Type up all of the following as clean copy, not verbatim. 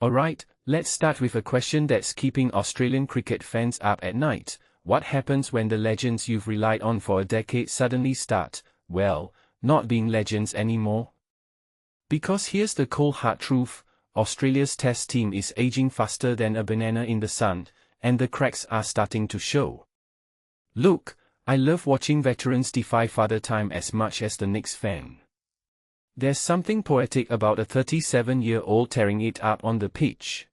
Alright, let's start with a question that's keeping Australian cricket fans up at night. What happens when the legends you've relied on for a decade suddenly start, well, not being legends anymore? Because here's the cold hard truth, Australia's test team is aging faster than a banana in the sun, and the cracks are starting to show. Look, I love watching veterans defy father time as much as the Knicks fan. There's something poetic about a 37-year-old tearing it up on the pitch.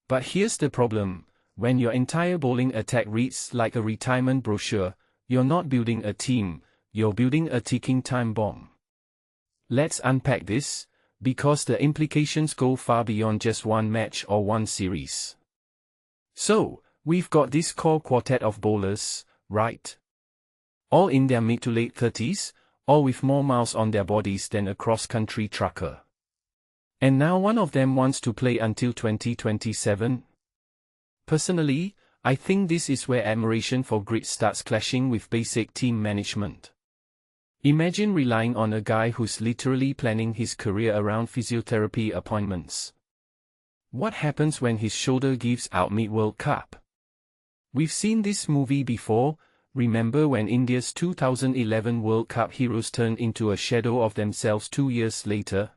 But here's the problem, when your entire bowling attack reads like a retirement brochure, you're not building a team, you're building a ticking time bomb. Let's unpack this, because the implications go far beyond just one match or one series. So, we've got this core quartet of bowlers, right? All in their mid to late 30s, all with more miles on their bodies than a cross-country trucker. And now one of them wants to play until 2027? Personally, I think this is where admiration for grit starts clashing with basic team management. Imagine relying on a guy who's literally planning his career around physiotherapy appointments. What happens when his shoulder gives out mid-World Cup? We've seen this movie before. Remember when India's 2011 World Cup heroes turned into a shadow of themselves 2 years later?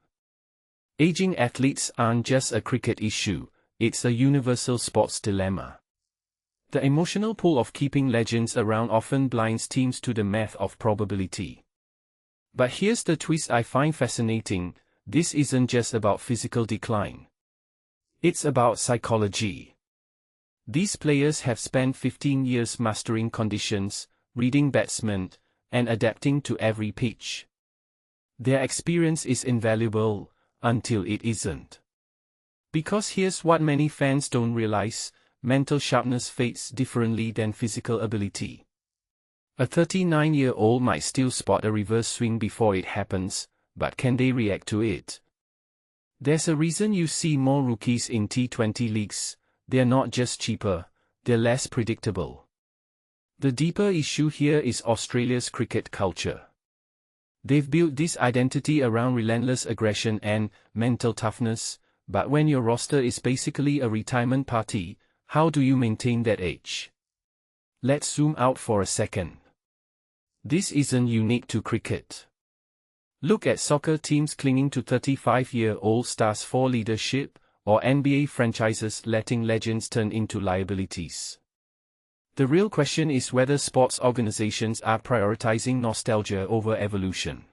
Aging athletes aren't just a cricket issue, it's a universal sports dilemma. The emotional pull of keeping legends around often blinds teams to the math of probability. But here's the twist I find fascinating, this isn't just about physical decline. It's about psychology. These players have spent 15 years mastering conditions, reading batsmen, and adapting to every pitch. Their experience is invaluable, until it isn't. Because here's what many fans don't realize, mental sharpness fades differently than physical ability. A 39-year-old might still spot a reverse swing before it happens, but can they react to it? There's a reason you see more rookies in T20 leagues. They're not just cheaper, they're less predictable. The deeper issue here is Australia's cricket culture. They've built this identity around relentless aggression and mental toughness, but when your roster is basically a retirement party, how do you maintain that edge? Let's zoom out for a second. This isn't unique to cricket. Look at soccer teams clinging to 35-year-old stars for leadership, or NBA franchises letting legends turn into liabilities. The real question is whether sports organizations are prioritizing nostalgia over evolution.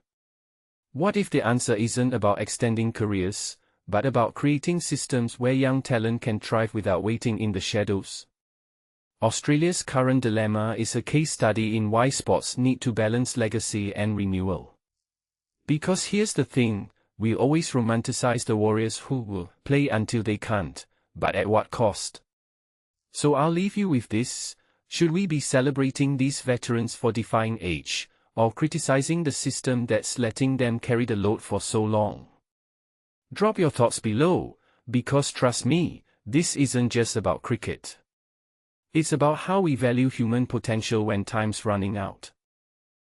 What if the answer isn't about extending careers, but about creating systems where young talent can thrive without waiting in the shadows? Australia's current dilemma is a case study in why sports need to balance legacy and renewal. Because here's the thing, we always romanticize the warriors who will play until they can't, but at what cost? So I'll leave you with this, should we be celebrating these veterans for defying age, or criticizing the system that's letting them carry the load for so long? Drop your thoughts below, because trust me, this isn't just about cricket. It's about how we value human potential when time's running out.